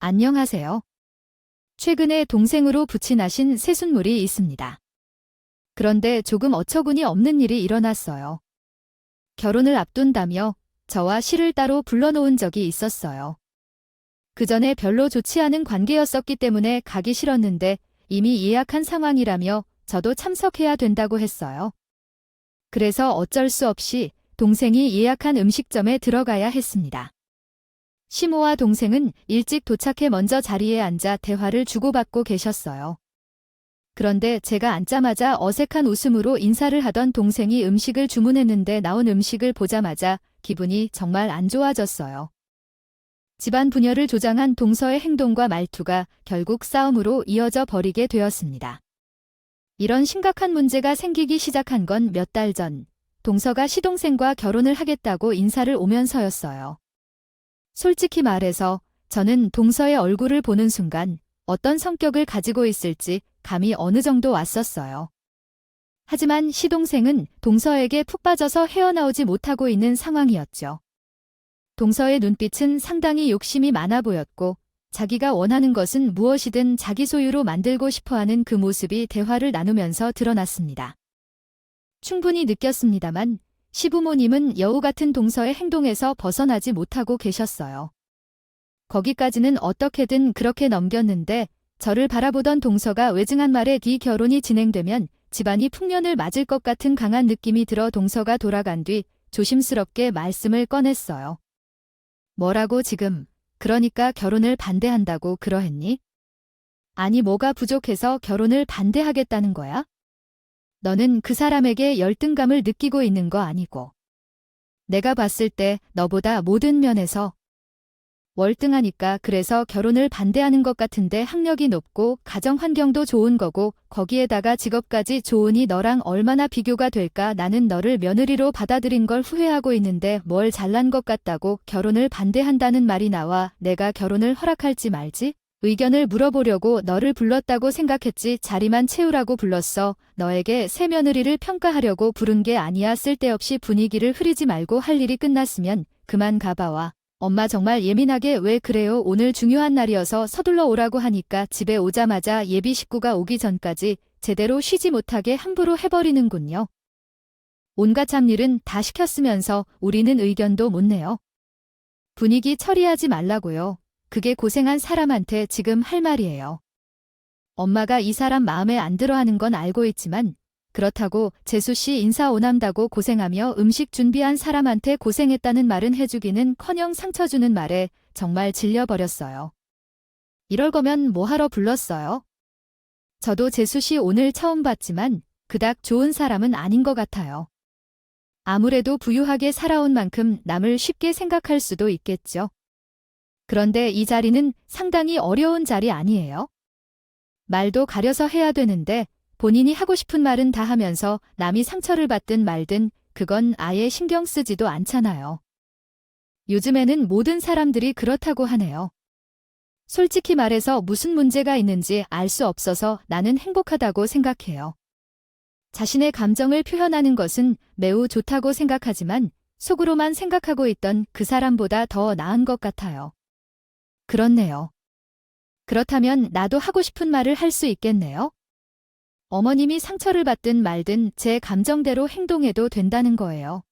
안녕하세요. 최근에 동생으로 부친하신 새순물이 있습니다. 그런데 조금 어처구니 없는 일이 일어났어요. 결혼을 앞둔다며 저와 시를 따로 불러놓은 적이 있었어요. 그 전에 별로 좋지 않은 관계였었기 때문에 가기 싫었는데 이미 예약한 상황이라며 저도 참석해야 된다고 했어요. 그래서 어쩔 수 없이 동생이 예약한 음식점에 들어가야 했습니다. 시모와 동생은 일찍 도착해 먼저 자리에 앉아 대화를 주고받고 계셨어요. 그런데 제가 앉자마자 어색한 웃음으로 인사를 하던 동생이 음식을 주문했는데 나온 음식을 보자마자 기분이 정말 안 좋아졌어요. 집안 분열을 조장한 동서의 행동과 말투가 결국 싸움으로 이어져 버리게 되었습니다. 이런 심각한 문제가 생기기 시작한 건 몇 달 전, 동서가 시동생과 결혼을 하겠다고 인사를 오면서였어요. 솔직히 말해서 저는 동서의 얼굴을 보는 순간 어떤 성격을 가지고 있을지 감이 어느 정도 왔었어요. 하지만 시동생은 동서에게 푹 빠져서 헤어나오지 못하고 있는 상황이었죠. 동서의 눈빛은 상당히 욕심이 많아 보였고 자기가 원하는 것은 무엇이든 자기 소유로 만들고 싶어하는 그 모습이 대화를 나누면서 드러났습니다. 충분히 느꼈습니다만 시부모님은 여우 같은 동서의 행동에서 벗어나지 못하고 계셨어요. 거기까지는 어떻게든 그렇게 넘겼는데 저를 바라보던 동서가 외증한 말에 네 결혼이 진행되면 집안이 풍년을 맞을 것 같은 강한 느낌이 들어 동서가 돌아간 뒤 조심스럽게 말씀을 꺼냈어요. 뭐라고 지금, 그러니까 결혼을 반대한다고 그러했니? 아니 뭐가 부족해서 결혼을 반대하겠다는 거야? 너는 그 사람에게 열등감을 느끼고 있는 거 아니고. 내가 봤을 때 너보다 모든 면에서 월등하니까 그래서 결혼을 반대하는 것 같은데 학력이 높고 가정 환경도 좋은 거고 거기에다가 직업까지 좋으니 너랑 얼마나 비교가 될까. 나는 너를 며느리로 받아들인 걸 후회하고 있는데 뭘 잘난 것 같다고 결혼을 반대한다는 말이 나와. 내가 결혼을 허락할지 말지? 의견을 물어보려고 너를 불렀다고 생각했지. 자리만 채우라고 불렀어. 너에게 새 며느리를 평가하려고 부른 게 아니야. 쓸데없이 분위기를 흐리지 말고 할 일이 끝났으면 그만 가봐와. 엄마 정말 예민하게 왜 그래요? 오늘 중요한 날이어서 서둘러 오라고 하니까 집에 오자마자 예비 식구가 오기 전까지 제대로 쉬지 못하게 함부로 해버리는군요. 온갖 잡일은 다 시켰으면서 우리는 의견도 못 내요. 분위기 처리하지 말라고요. 그게 고생한 사람한테 지금 할 말이에요. 엄마가 이 사람 마음에 안 들어 하는 건 알고 있지만 그렇다고 재수씨 인사 오남다고 고생하며 음식 준비한 사람한테 고생했다는 말은 해주기는커녕 상처 주는 말에 정말 질려버렸어요. 이럴 거면 뭐하러 불렀어요? 저도 재수씨 오늘 처음 봤지만 그닥 좋은 사람은 아닌 것 같아요. 아무래도 부유하게 살아온 만큼 남을 쉽게 생각할 수도 있겠죠. 그런데 이 자리는 상당히 어려운 자리 아니에요? 말도 가려서 해야 되는데 본인이 하고 싶은 말은 다 하면서 남이 상처를 받든 말든 그건 아예 신경 쓰지도 않잖아요. 요즘에는 모든 사람들이 그렇다고 하네요. 솔직히 말해서 무슨 문제가 있는지 알 수 없어서 나는 행복하다고 생각해요. 자신의 감정을 표현하는 것은 매우 좋다고 생각하지만 속으로만 생각하고 있던 그 사람보다 더 나은 것 같아요. 그렇네요. 그렇다면 나도 하고 싶은 말을 할 수 있겠네요. 어머님이 상처를 받든 말든 제 감정대로 행동해도 된다는 거예요.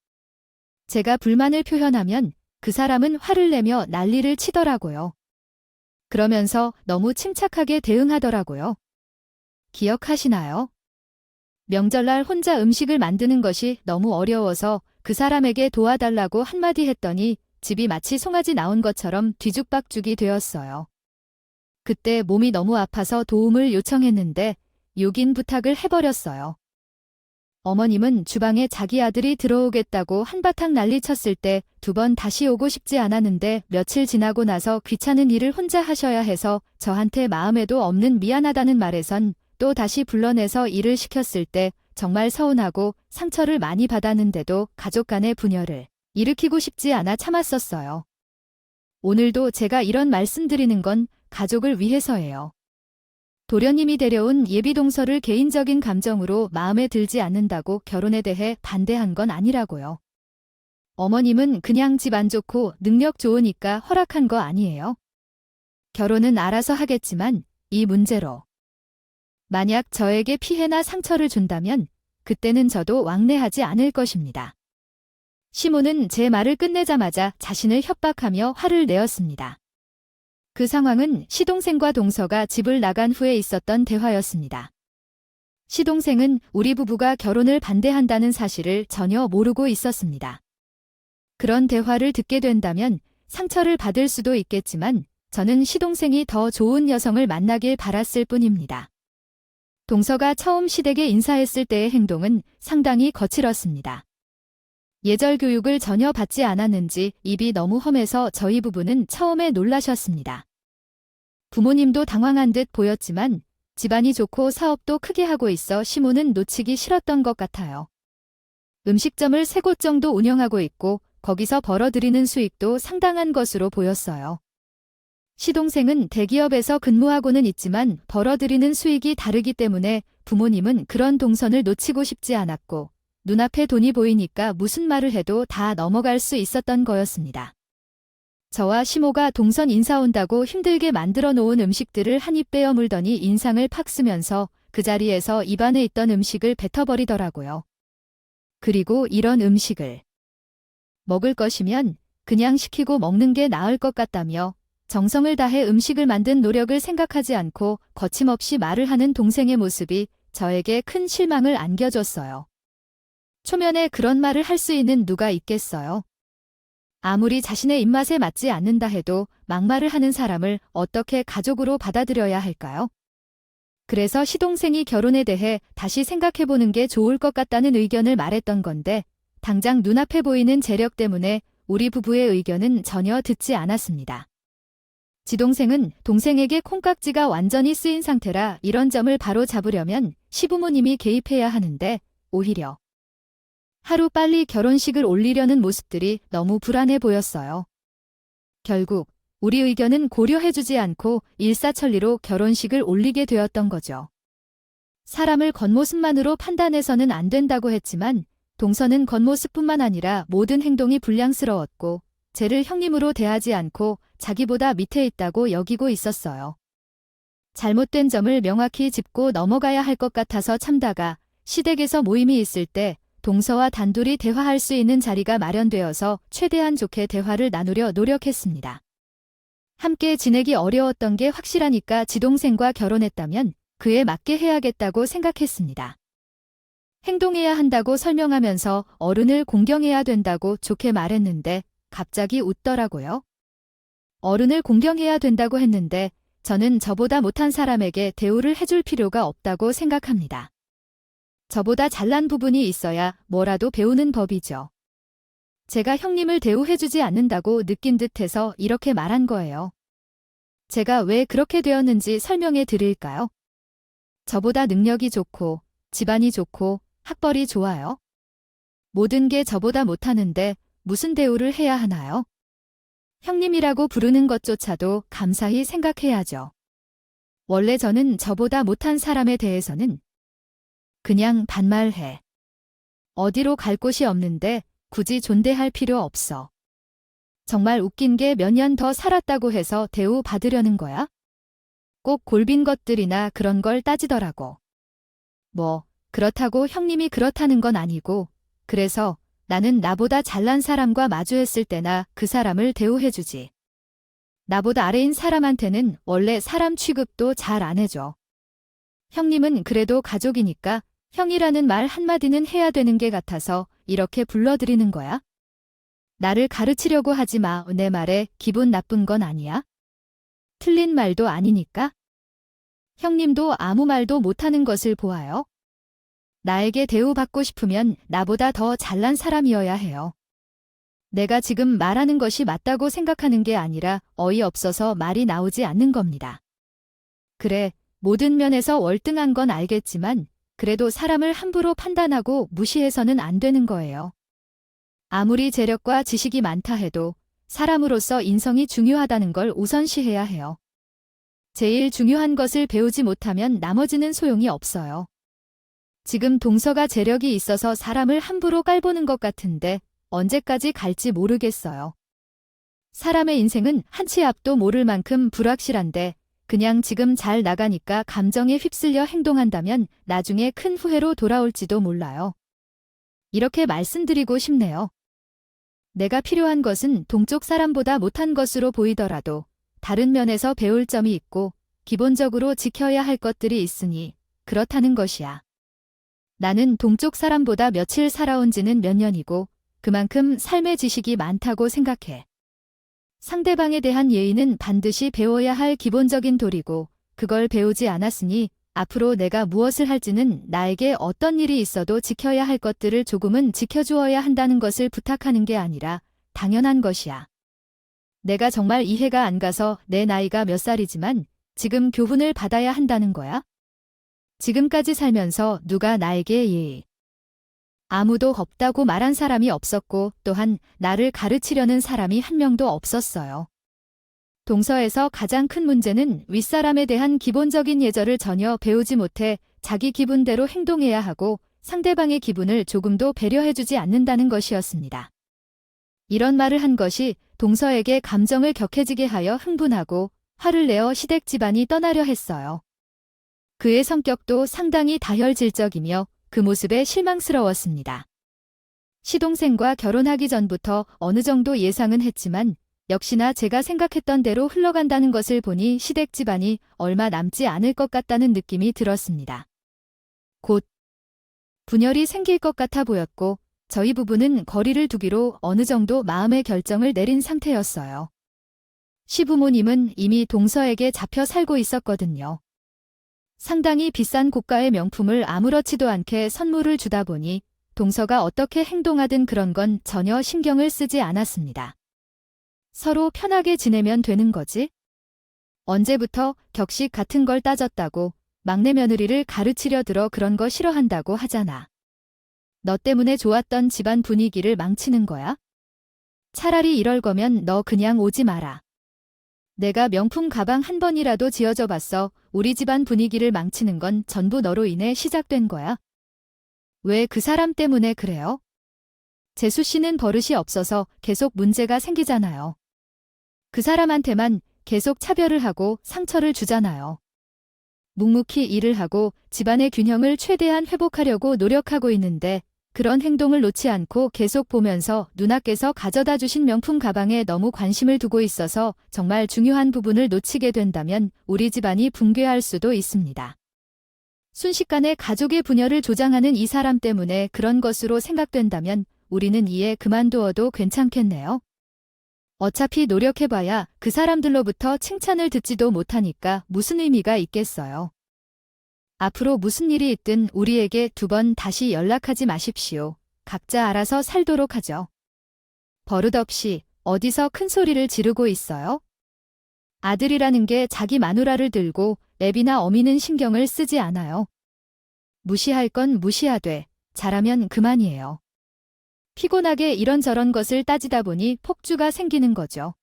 제가 불만을 표현하면 그 사람은 화를 내며 난리를 치더라고요. 그러면서 너무 침착하게 대응하더라고요. 기억하시나요? 명절날 혼자 음식을 만드는 것이 너무 어려워서 그 사람에게 도와달라고 한마디 했더니 집이 마치 송아지 나온 것처럼 뒤죽박죽이 되었어요. 그때 몸이 너무 아파서 도움을 요청했는데 욕인 부탁을 해버렸어요. 어머님은 주방에 자기 아들이 들어오겠다고 한바탕 난리쳤을 때 2번 다시 오고 싶지 않았는데 며칠 지나고 나서 귀찮은 일을 혼자 하셔야 해서 저한테 마음에도 없는 미안하다는 말에선 또 다시 불러내서 일을 시켰을 때 정말 서운하고 상처를 많이 받았는데도 가족 간의 분열을 일으키고 싶지 않아 참았었어요. 오늘도 제가 이런 말씀드리는 건 가족을 위해서예요. 도련님이 데려온 예비동서를 개인적인 감정으로 마음에 들지 않는다고 결혼에 대해 반대한 건 아니라고요. 어머님은 그냥 집 안 좋고 능력 좋으니까 허락한 거 아니에요? 결혼은 알아서 하겠지만 이 문제로 만약 저에게 피해나 상처를 준다면 그때는 저도 왕래하지 않을 것입니다. 시모는 제 말을 끝내자마자 자신을 협박하며 화를 내었습니다. 그 상황은 시동생과 동서가 집을 나간 후에 있었던 대화였습니다. 시동생은 우리 부부가 결혼을 반대한다는 사실을 전혀 모르고 있었습니다. 그런 대화를 듣게 된다면 상처를 받을 수도 있겠지만 저는 시동생이 더 좋은 여성을 만나길 바랐을 뿐입니다. 동서가 처음 시댁에 인사했을 때의 행동은 상당히 거칠었습니다. 예절 교육을 전혀 받지 않았는지 입이 너무 험해서 저희 부부는 처음에 놀라셨습니다. 부모님도 당황한 듯 보였지만 집안이 좋고 사업도 크게 하고 있어 시모는 놓치기 싫었던 것 같아요. 음식점을 3곳 정도 운영하고 있고 거기서 벌어들이는 수익도 상당한 것으로 보였어요. 시동생은 대기업에서 근무하고는 있지만 벌어들이는 수익이 다르기 때문에 부모님은 그런 동선을 놓치고 싶지 않았고 눈앞에 돈이 보이니까 무슨 말을 해도 다 넘어갈 수 있었던 거였습니다. 저와 시모가 동선 인사 온다고 힘들게 만들어 놓은 음식들을 한 입 빼어 물더니 인상을 팍 쓰면서 그 자리에서 입안에 있던 음식을 뱉어버리더라고요. 그리고 이런 음식을 먹을 것이면 그냥 시키고 먹는 게 나을 것 같다며 정성을 다해 음식을 만든 노력을 생각하지 않고 거침없이 말을 하는 동생의 모습이 저에게 큰 실망을 안겨줬어요. 초면에 그런 말을 할 수 있는 누가 있겠어요? 아무리 자신의 입맛에 맞지 않는다 해도 막말을 하는 사람을 어떻게 가족으로 받아들여야 할까요? 그래서 시동생이 결혼에 대해 다시 생각해보는 게 좋을 것 같다는 의견을 말했던 건데 당장 눈앞에 보이는 재력 때문에 우리 부부의 의견은 전혀 듣지 않았습니다. 지동생은 동생에게 콩깍지가 완전히 쓰인 상태라 이런 점을 바로 잡으려면 시부모님이 개입해야 하는데 오히려 하루 빨리 결혼식을 올리려는 모습들이 너무 불안해 보였어요. 결국 우리 의견은 고려해주지 않고 일사천리로 결혼식을 올리게 되었던 거죠. 사람을 겉모습만으로 판단해서는 안 된다고 했지만 동서는 겉모습뿐만 아니라 모든 행동이 불량스러웠고 쟤를 형님으로 대하지 않고 자기보다 밑에 있다고 여기고 있었어요. 잘못된 점을 명확히 짚고 넘어가야 할 것 같아서 참다가 시댁에서 모임이 있을 때 동서와 단둘이 대화할 수 있는 자리가 마련되어서 최대한 좋게 대화를 나누려 노력했습니다. 함께 지내기 어려웠던 게 확실하니까 지동생과 결혼했다면 그에 맞게 해야겠다고 생각했습니다. 행동해야 한다고 설명하면서 어른을 공경해야 된다고 좋게 말했는데 갑자기 웃더라고요. 어른을 공경해야 된다고 했는데 저는 저보다 못한 사람에게 대우를 해줄 필요가 없다고 생각합니다. 저보다 잘난 부분이 있어야 뭐라도 배우는 법이죠. 제가 형님을 대우해주지 않는다고 느낀 듯해서 이렇게 말한 거예요. 제가 왜 그렇게 되었는지 설명해 드릴까요? 저보다 능력이 좋고 집안이 좋고 학벌이 좋아요. 모든 게 저보다 못하는데 무슨 대우를 해야 하나요? 형님이라고 부르는 것조차도 감사히 생각해야죠. 원래 저는 저보다 못한 사람에 대해서는 그냥 반말해. 어디로 갈 곳이 없는데 굳이 존대할 필요 없어. 정말 웃긴 게 몇 년 더 살았다고 해서 대우 받으려는 거야? 꼭 골빈 것들이나 그런 걸 따지더라고. 뭐 그렇다고 형님이 그렇다는 건 아니고 그래서 나는 나보다 잘난 사람과 마주했을 때나 그 사람을 대우해주지. 나보다 아래인 사람한테는 원래 사람 취급도 잘 안 해줘. 형님은 그래도 가족이니까 형이라는 말 한마디는 해야 되는 게 같아서 이렇게 불러드리는 거야? 나를 가르치려고 하지 마. 내 말에 기분 나쁜 건 아니야? 틀린 말도 아니니까? 형님도 아무 말도 못하는 것을 보아요. 나에게 대우받고 싶으면 나보다 더 잘난 사람이어야 해요. 내가 지금 말하는 것이 맞다고 생각하는 게 아니라 어이없어서 말이 나오지 않는 겁니다. 그래, 모든 면에서 월등한 건 알겠지만 그래도 사람을 함부로 판단하고 무시해서는 안 되는 거예요. 아무리 재력과 지식이 많다 해도 사람으로서 인성이 중요하다는 걸 우선시해야 해요. 제일 중요한 것을 배우지 못하면 나머지는 소용이 없어요. 지금 동서가 재력이 있어서 사람을 함부로 깔보는 것 같은데 언제까지 갈지 모르겠어요. 사람의 인생은 한 치 앞도 모를 만큼 불확실한데 그냥 지금 잘 나가니까 감정에 휩쓸려 행동한다면 나중에 큰 후회로 돌아올지도 몰라요. 이렇게 말씀드리고 싶네요. 내가 필요한 것은 동쪽 사람보다 못한 것으로 보이더라도 다른 면에서 배울 점이 있고 기본적으로 지켜야 할 것들이 있으니 그렇다는 것이야. 나는 동쪽 사람보다 며칠 살아온 지는 몇 년이고 그만큼 삶의 지식이 많다고 생각해. 상대방에 대한 예의는 반드시 배워야 할 기본적인 도리고 그걸 배우지 않았으니 앞으로 내가 무엇을 할지는 나에게 어떤 일이 있어도 지켜야 할 것들을 조금은 지켜주어야 한다는 것을 부탁하는 게 아니라 당연한 것이야. 내가 정말 이해가 안 가서 내 나이가 몇 살이지만 지금 교훈을 받아야 한다는 거야? 지금까지 살면서 누가 나에게 예의 아무도 없다고 말한 사람이 없었고 또한 나를 가르치려는 사람이 한 명도 없었어요. 동서에서 가장 큰 문제는 윗사람에 대한 기본적인 예절을 전혀 배우지 못해 자기 기분대로 행동해야 하고 상대방의 기분을 조금도 배려해주지 않는다는 것이었습니다. 이런 말을 한 것이 동서에게 감정을 격해지게 하여 흥분하고 화를 내어 시댁 집안이 떠나려 했어요. 그의 성격도 상당히 다혈질적이며 그 모습에 실망스러웠습니다. 시동생과 결혼하기 전부터 어느 정도 예상은 했지만 역시나 제가 생각했던 대로 흘러간다는 것을 보니 시댁 집안이 얼마 남지 않을 것 같다는 느낌이 들었습니다. 곧 분열이 생길 것 같아 보였고 저희 부부는 거리를 두기로 어느 정도 마음의 결정을 내린 상태였어요. 시부모님은 이미 동서에게 잡혀 살고 있었거든요. 상당히 비싼 고가의 명품을 아무렇지도 않게 선물을 주다 보니 동서가 어떻게 행동하든 그런 건 전혀 신경을 쓰지 않았습니다. 서로 편하게 지내면 되는 거지? 언제부터 격식 같은 걸 따졌다고 막내 며느리를 가르치려 들어 그런 거 싫어한다고 하잖아. 너 때문에 좋았던 집안 분위기를 망치는 거야? 차라리 이럴 거면 너 그냥 오지 마라. 내가 명품 가방 한 번이라도 지어줘 봤어. 우리 집안 분위기를 망치는 건 전부 너로 인해 시작된 거야. 왜 그 사람 때문에 그래요? 재수 씨는 버릇이 없어서 계속 문제가 생기잖아요. 그 사람한테만 계속 차별을 하고 상처를 주잖아요. 묵묵히 일을 하고 집안의 균형을 최대한 회복하려고 노력하고 있는데 그런 행동을 놓지 않고 계속 보면서 누나께서 가져다 주신 명품 가방에 너무 관심을 두고 있어서 정말 중요한 부분을 놓치게 된다면 우리 집안이 붕괴할 수도 있습니다. 순식간에 가족의 분열을 조장하는 이 사람 때문에 그런 것으로 생각된다면 우리는 이에 그만두어도 괜찮겠네요. 어차피 노력해봐야 그 사람들로부터 칭찬을 듣지도 못하니까 무슨 의미가 있겠어요. 앞으로 무슨 일이 있든 우리에게 2번 다시 연락하지 마십시오. 각자 알아서 살도록 하죠. 버릇없이 어디서 큰 소리를 지르고 있어요? 아들이라는 게 자기 마누라를 들고 애비나 어미는 신경을 쓰지 않아요. 무시할 건 무시하되 잘하면 그만이에요. 피곤하게 이런저런 것을 따지다 보니 폭주가 생기는 거죠.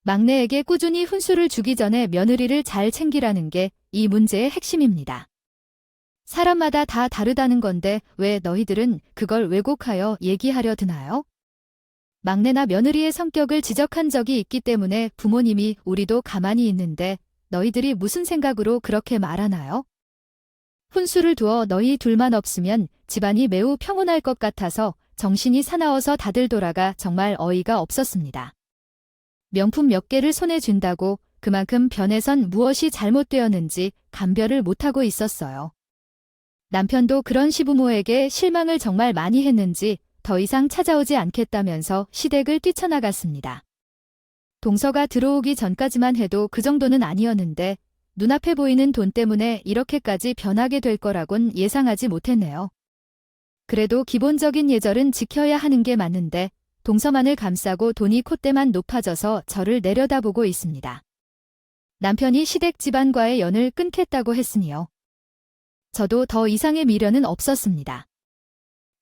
막내에게 꾸준히 훈수를 주기 전에 며느리를 잘 챙기라는 게 이 문제의 핵심입니다. 사람마다 다 다르다는 건데 왜 너희들은 그걸 왜곡하여 얘기하려 드나요? 막내나 며느리의 성격을 지적한 적이 있기 때문에 부모님이 우리도 가만히 있는데 너희들이 무슨 생각으로 그렇게 말하나요? 훈수를 두어 너희 둘만 없으면 집안이 매우 평온할 것 같아서 정신이 사나워서 다들 돌아가 정말 어이가 없었습니다. 명품 몇 개를 손에 쥔다고 그만큼 변해선 무엇이 잘못되었는지 감별을 못하고 있었어요. 남편도 그런 시부모에게 실망을 정말 많이 했는지 더 이상 찾아오지 않겠다면서 시댁을 뛰쳐나갔습니다. 동서가 들어오기 전까지만 해도 그 정도는 아니었는데 눈앞에 보이는 돈 때문에 이렇게까지 변하게 될 거라곤 예상하지 못했네요. 그래도 기본적인 예절은 지켜야 하는 게 맞는데 동서만을 감싸고 돈이 콧대만 높아져서 저를 내려다보고 있습니다. 남편이 시댁 집안과의 연을 끊겠다고 했으니요. 저도 더 이상의 미련은 없었습니다.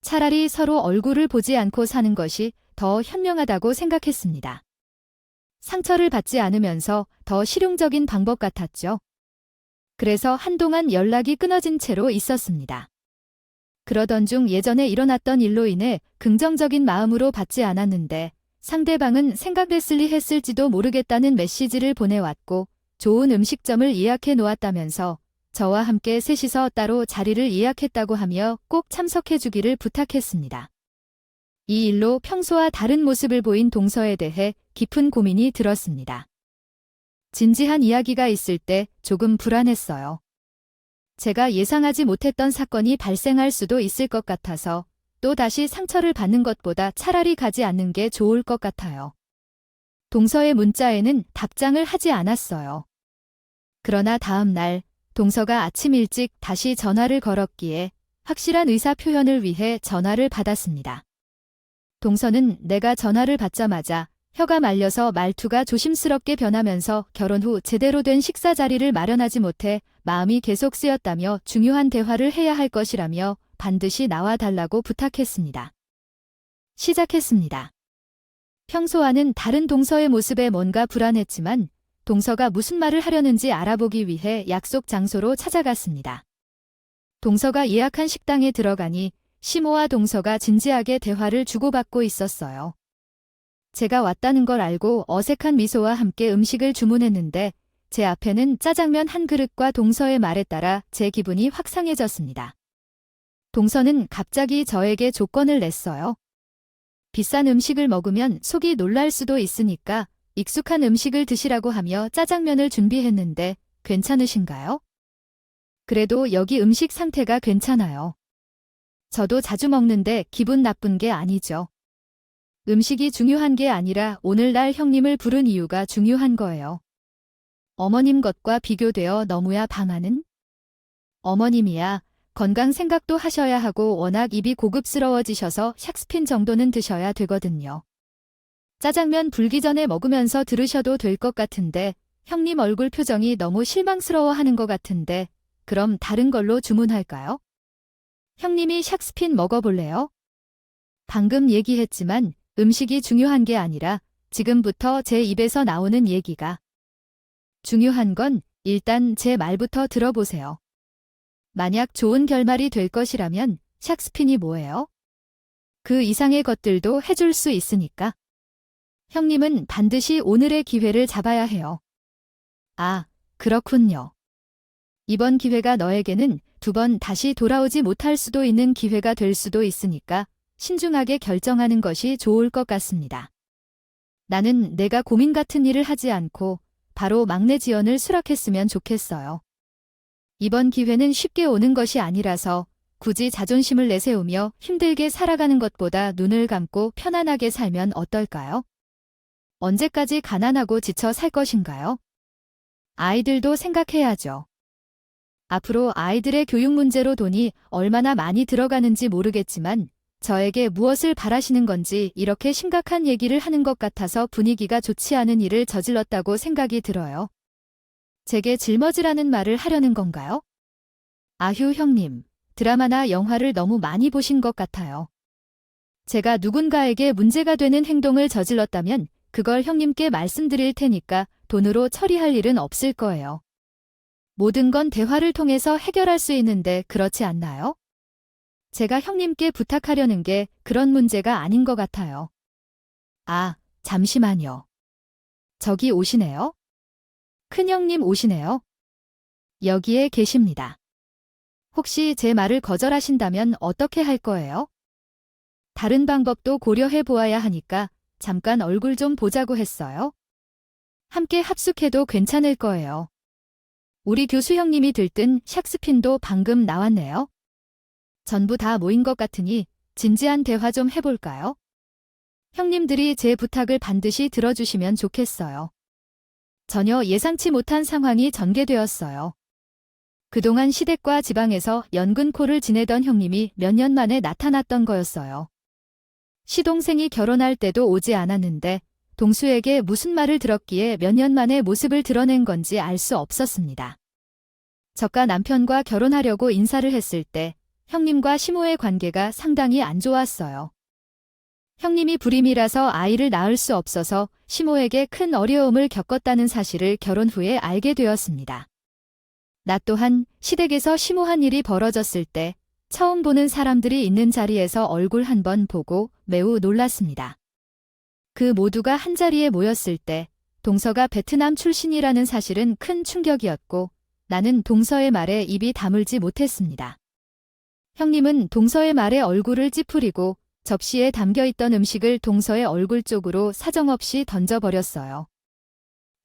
차라리 서로 얼굴을 보지 않고 사는 것이 더 현명하다고 생각했습니다. 상처를 받지 않으면서 더 실용적인 방법 같았죠. 그래서 한동안 연락이 끊어진 채로 있었습니다. 그러던 중 예전에 일어났던 일로 인해 긍정적인 마음으로 받지 않았는데 상대방은 생각했으리 했을지도 모르겠다는 메시지를 보내왔고 좋은 음식점을 예약해 놓았다면서 저와 함께 셋이서 따로 자리를 예약했다고 하며 꼭 참석해 주기를 부탁했습니다. 이 일로 평소와 다른 모습을 보인 동서에 대해 깊은 고민이 들었습니다. 진지한 이야기가 있을 때 조금 불안했어요. 제가 예상하지 못했던 사건이 발생할 수도 있을 것 같아서 또 다시 상처를 받는 것보다 차라리 가지 않는 게 좋을 것 같아요. 동서의 문자에는 답장을 하지 않았어요. 그러나 다음 날 동서가 아침 일찍 다시 전화를 걸었기에 확실한 의사 표현을 위해 전화를 받았습니다. 동서는 내가 전화를 받자마자 혀가 말려서 말투가 조심스럽게 변하면서 결혼 후 제대로 된 식사 자리를 마련하지 못해 마음이 계속 쓰였다며 중요한 대화를 해야 할 것이라며 반드시 나와달라고 부탁했습니다. 시작했습니다. 평소와는 다른 동서의 모습에 뭔가 불안했지만 동서가 무슨 말을 하려는지 알아보기 위해 약속 장소로 찾아갔습니다. 동서가 예약한 식당에 들어가니 시모와 동서가 진지하게 대화를 주고받고 있었어요. 제가 왔다는 걸 알고 어색한 미소와 함께 음식을 주문했는데 제 앞에는 짜장면 한 그릇과 동서의 말에 따라 제 기분이 확 상해졌습니다. 동서는 갑자기 저에게 조건을 냈어요. 비싼 음식을 먹으면 속이 놀랄 수도 있으니까 익숙한 음식을 드시라고 하며 짜장면을 준비했는데 괜찮으신가요? 그래도 여기 음식 상태가 괜찮아요. 저도 자주 먹는데 기분 나쁜 게 아니죠. 음식이 중요한 게 아니라 오늘날 형님을 부른 이유가 중요한 거예요. 어머님 것과 비교되어 너무야 방하는? 어머님이야 건강 생각도 하셔야 하고 워낙 입이 고급스러워지셔서 샥스핀 정도는 드셔야 되거든요. 짜장면 불기 전에 먹으면서 들으셔도 될 것 같은데 형님 얼굴 표정이 너무 실망스러워하는 것 같은데 그럼 다른 걸로 주문할까요? 형님이 샥스핀 먹어볼래요? 방금 얘기했지만 음식이 중요한 게 아니라 지금부터 제 입에서 나오는 얘기가 중요한 건 일단 제 말부터 들어보세요. 만약 좋은 결말이 될 것이라면 샥스핀이 뭐예요? 그 이상의 것들도 해줄 수 있으니까. 형님은 반드시 오늘의 기회를 잡아야 해요. 아, 그렇군요. 이번 기회가 너에게는 두 번 다시 돌아오지 못할 수도 있는 기회가 될 수도 있으니까 신중하게 결정하는 것이 좋을 것 같습니다. 나는 내가 고민 같은 일을 하지 않고 바로 막내 지연을 수락했으면 좋겠어요. 이번 기회는 쉽게 오는 것이 아니라서 굳이 자존심을 내세우며 힘들게 살아가는 것보다 눈을 감고 편안하게 살면 어떨까요? 언제까지 가난하고 지쳐 살 것인가요? 아이들도 생각해야죠. 앞으로 아이들의 교육 문제로 돈이 얼마나 많이 들어가는지 모르겠지만 저에게 무엇을 바라시는 건지 이렇게 심각한 얘기를 하는 것 같아서 분위기가 좋지 않은 일을 저질렀다고 생각이 들어요. 제게 짊어지라는 말을 하려는 건가요? 아휴 형님, 드라마나 영화를 너무 많이 보신 것 같아요. 제가 누군가에게 문제가 되는 행동을 저질렀다면 그걸 형님께 말씀드릴 테니까 돈으로 처리할 일은 없을 거예요. 모든 건 대화를 통해서 해결할 수 있는데 그렇지 않나요? 제가 형님께 부탁하려는 게 그런 문제가 아닌 것 같아요. 아, 잠시만요. 저기 오시네요? 큰형님 오시네요? 여기에 계십니다. 혹시 제 말을 거절하신다면 어떻게 할 거예요? 다른 방법도 고려해 보아야 하니까 잠깐 얼굴 좀 보자고 했어요. 함께 합숙해도 괜찮을 거예요. 우리 교수 형님이 들뜬 샥스핀도 방금 나왔네요. 전부 다 모인 것 같으니 진지한 대화 좀 해볼까요? 형님들이 제 부탁을 반드시 들어주시면 좋겠어요. 전혀 예상치 못한 상황이 전개되었어요. 그동안 시댁과 지방에서 연근코를 지내던 형님이 몇 년 만에 나타났던 거였어요. 시동생이 결혼할 때도 오지 않았는데 동수에게 무슨 말을 들었기에 몇 년 만에 모습을 드러낸 건지 알 수 없었습니다. 저가 남편과 결혼하려고 인사를 했을 때 형님과 시모의 관계가 상당히 안 좋았어요. 형님이 불임이라서 아이를 낳을 수 없어서 시모에게 큰 어려움을 겪었다는 사실을 결혼 후에 알게 되었습니다. 나 또한 시댁에서 심오한 일이 벌어졌을 때 처음 보는 사람들이 있는 자리에서 얼굴 한 번 보고 매우 놀랐습니다. 그 모두가 한자리에 모였을 때 동서가 베트남 출신이라는 사실은 큰 충격이었고 나는 동서의 말에 입이 다물지 못했습니다. 형님은 동서의 말에 얼굴을 찌푸리고 접시에 담겨있던 음식을 동서의 얼굴 쪽으로 사정없이 던져버렸어요.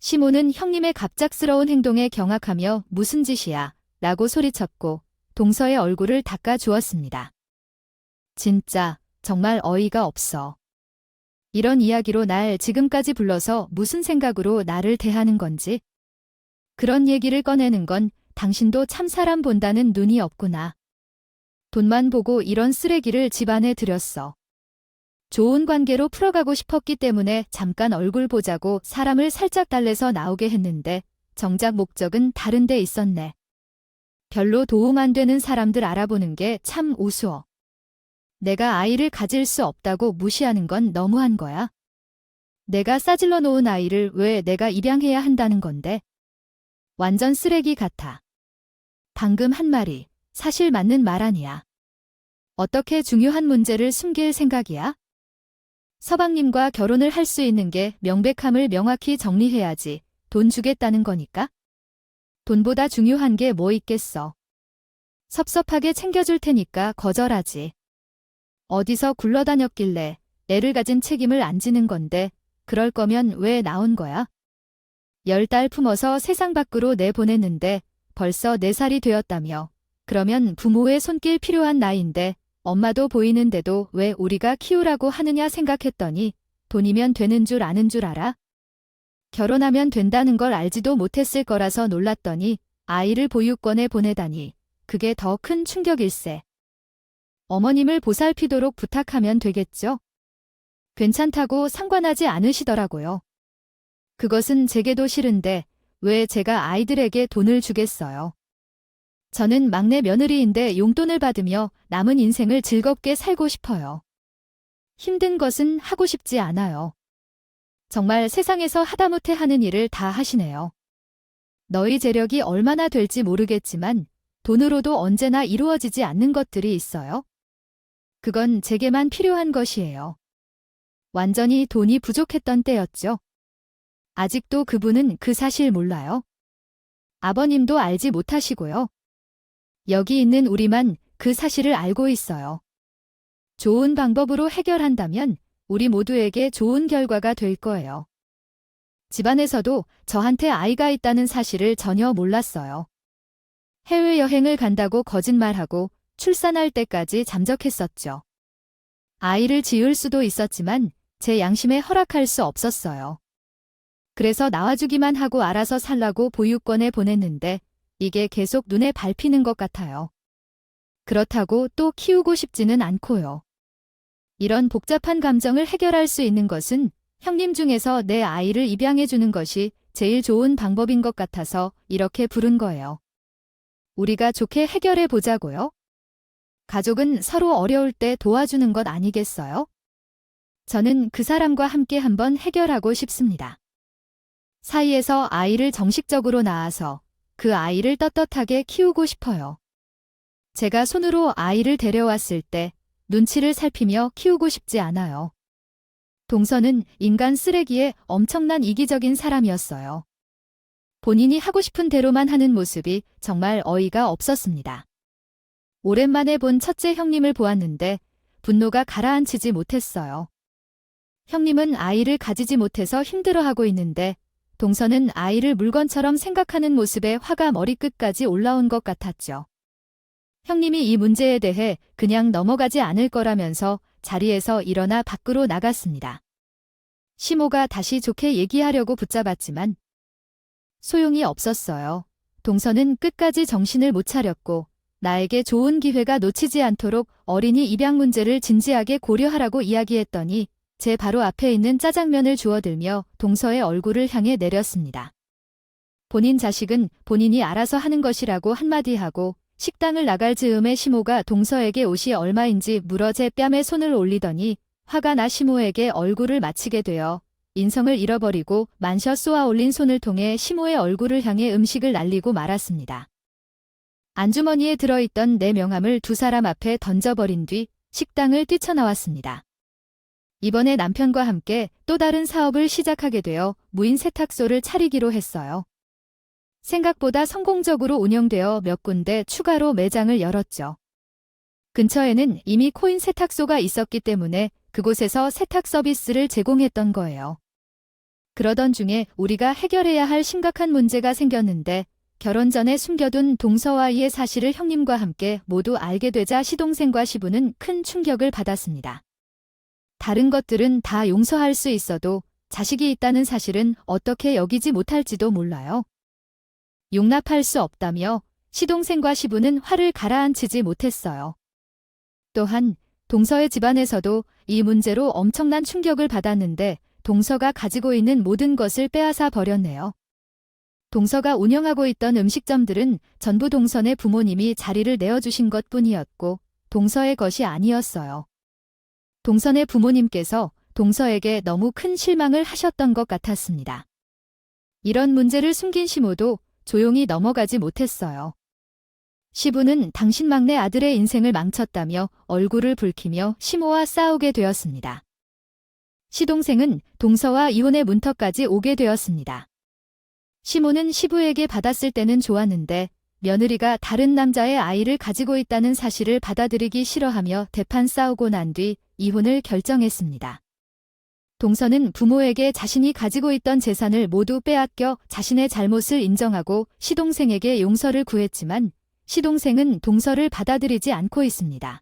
시모는 형님의 갑작스러운 행동에 경악하며 무슨 짓이야 라고 소리쳤고 동서의 얼굴을 닦아주었습니다. 진짜 정말 어이가 없어. 이런 이야기로 날 지금까지 불러서 무슨 생각으로 나를 대하는 건지. 그런 얘기를 꺼내는 건 당신도 참 사람 본다는 눈이 없구나. 돈만 보고 이런 쓰레기를 집안에 들였어. 좋은 관계로 풀어가고 싶었기 때문에 잠깐 얼굴 보자고 사람을 살짝 달래서 나오게 했는데 정작 목적은 다른 데 있었네. 별로 도움 안 되는 사람들 알아보는 게 참 우스워. 내가 아이를 가질 수 없다고 무시하는 건 너무한 거야. 내가 싸질러 놓은 아이를 왜 내가 입양해야 한다는 건데. 완전 쓰레기 같아. 방금 한 말이 사실 맞는 말 아니야. 어떻게 중요한 문제를 숨길 생각이야? 서방님과 결혼을 할 수 있는 게 명백함을 명확히 정리해야지 돈 주겠다는 거니까? 돈보다 중요한 게 뭐 있겠어. 섭섭하게 챙겨줄 테니까 거절하지. 어디서 굴러다녔길래 애를 가진 책임을 안 지는 건데 그럴 거면 왜 나온 거야? 10달 품어서 세상 밖으로 내보냈는데 벌써 4살이 되었다며. 그러면 부모의 손길 필요한 나이인데 엄마도 보이는데도 왜 우리가 키우라고 하느냐 생각했더니 돈이면 되는 줄 아는 줄 알아? 결혼하면 된다는 걸 알지도 못했을 거라서 놀랐더니 아이를 보육원에 보내다니 그게 더 큰 충격일세. 어머님을 보살피도록 부탁하면 되겠죠? 괜찮다고 상관하지 않으시더라고요. 그것은 제게도 싫은데 왜 제가 아이들에게 돈을 주겠어요. 저는 막내 며느리인데 용돈을 받으며 남은 인생을 즐겁게 살고 싶어요. 힘든 것은 하고 싶지 않아요. 정말 세상에서 하다못해 하는 일을 다 하시네요. 너희 재력이 얼마나 될지 모르겠지만 돈으로도 언제나 이루어지지 않는 것들이 있어요. 그건 제게만 필요한 것이에요. 완전히 돈이 부족했던 때였죠. 아직도 그분은 그 사실 몰라요. 아버님도 알지 못하시고요. 여기 있는 우리만 그 사실을 알고 있어요. 좋은 방법으로 해결한다면 우리 모두에게 좋은 결과가 될 거예요. 집안에서도 저한테 아이가 있다는 사실을 전혀 몰랐어요. 해외여행을 간다고 거짓말하고 출산할 때까지 잠적했었죠. 아이를 지을 수도 있었지만 제 양심에 허락할 수 없었어요. 그래서 낳아주기만 하고 알아서 살라고 보육원에 보냈는데 이게 계속 눈에 밟히는 것 같아요. 그렇다고 또 키우고 싶지는 않고요. 이런 복잡한 감정을 해결할 수 있는 것은 형님 중에서 내 아이를 입양해주는 것이 제일 좋은 방법인 것 같아서 이렇게 부른 거예요. 우리가 좋게 해결해 보자고요. 가족은 서로 어려울 때 도와주는 것 아니겠어요? 저는 그 사람과 함께 한번 해결하고 싶습니다. 사이에서 아이를 정식적으로 낳아서 그 아이를 떳떳하게 키우고 싶어요. 제가 손으로 아이를 데려왔을 때 눈치를 살피며 키우고 싶지 않아요. 동서는 인간 쓰레기에 엄청난 이기적인 사람이었어요. 본인이 하고 싶은 대로만 하는 모습이 정말 어이가 없었습니다. 오랜만에 본 첫째 형님을 보았는데 분노가 가라앉히지 못했어요. 형님은 아이를 가지지 못해서 힘들어하고 있는데 동서는 아이를 물건처럼 생각하는 모습에 화가 머리끝까지 올라온 것 같았죠. 형님이 이 문제에 대해 그냥 넘어가지 않을 거라면서 자리에서 일어나 밖으로 나갔습니다. 시모가 다시 좋게 얘기하려고 붙잡았지만 소용이 없었어요. 동서는 끝까지 정신을 못 차렸고 나에게 좋은 기회가 놓치지 않도록 어린이 입양 문제를 진지하게 고려하라고 이야기했더니 제 바로 앞에 있는 짜장면을 주워들며 동서의 얼굴을 향해 내렸습니다. 본인 자식은 본인이 알아서 하는 것이라고 한마디 하고 식당을 나갈 즈음에 시모가 동서에게 옷이 얼마인지 물어 제 뺨에 손을 올리더니 화가 나 시모에게 얼굴을 맞히게 되어 인성을 잃어버리고 만셔 쏘아 올린 손을 통해 시모의 얼굴을 향해 음식을 날리고 말았습니다. 안주머니에 들어있던 내 명함을 두 사람 앞에 던져버린 뒤 식당을 뛰쳐나왔습니다. 이번에 남편과 함께 또 다른 사업을 시작하게 되어 무인 세탁소를 차리기로 했어요. 생각보다 성공적으로 운영되어 몇 군데 추가로 매장을 열었죠. 근처에는 이미 코인 세탁소가 있었기 때문에 그곳에서 세탁 서비스를 제공했던 거예요. 그러던 중에 우리가 해결해야 할 심각한 문제가 생겼는데 결혼 전에 숨겨둔 동서와이의 사실을 형님과 함께 모두 알게 되자 시동생과 시부는 큰 충격을 받았습니다. 다른 것들은 다 용서할 수 있어도 자식이 있다는 사실은 어떻게 여기지 못할지도 몰라요. 용납할 수 없다며 시동생과 시부는 화를 가라앉히지 못했어요. 또한 동서의 집안에서도 이 문제로 엄청난 충격을 받았는데 동서가 가지고 있는 모든 것을 빼앗아 버렸네요. 동서가 운영하고 있던 음식점들은 전부 동선의 부모님이 자리를 내어주신 것뿐이었고 동서의 것이 아니었어요. 동선의 부모님께서 동서에게 너무 큰 실망을 하셨던 것 같았습니다. 이런 문제를 숨긴 시모도 조용히 넘어가지 못했어요. 시부는 당신 막내 아들의 인생을 망쳤다며 얼굴을 붉히며 시모와 싸우게 되었습니다. 시동생은 동서와 이혼의 문턱까지 오게 되었습니다. 시모는 시부에게 받았을 때는 좋았는데 며느리가 다른 남자의 아이를 가지고 있다는 사실을 받아들이기 싫어하며 대판 싸우고 난 뒤 이혼을 결정했습니다. 동서는 부모에게 자신이 가지고 있던 재산을 모두 빼앗겨 자신의 잘못을 인정하고 시동생에게 용서를 구했지만 시동생은 동서를 받아들이지 않고 있습니다.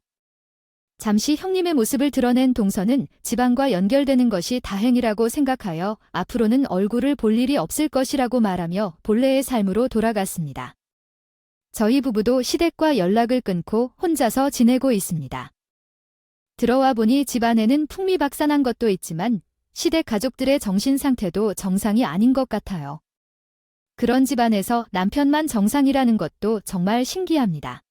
잠시 형님의 모습을 드러낸 동서는 집안과 연결되는 것이 다행이라고 생각하여 앞으로는 얼굴을 볼 일이 없을 것이라고 말하며 본래의 삶으로 돌아갔습니다. 저희 부부도 시댁과 연락을 끊고 혼자서 지내고 있습니다. 들어와 보니 집안에는 풍미박산한 것도 있지만 시댁 가족들의 정신 상태도 정상이 아닌 것 같아요. 그런 집안에서 남편만 정상이라는 것도 정말 신기합니다.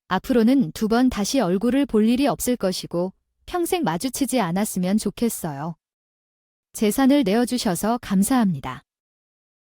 앞으로는 2번 다시 얼굴을 볼 일이 없을 것이고 평생 마주치지 않았으면 좋겠어요. 재산을 내어주셔서 감사합니다.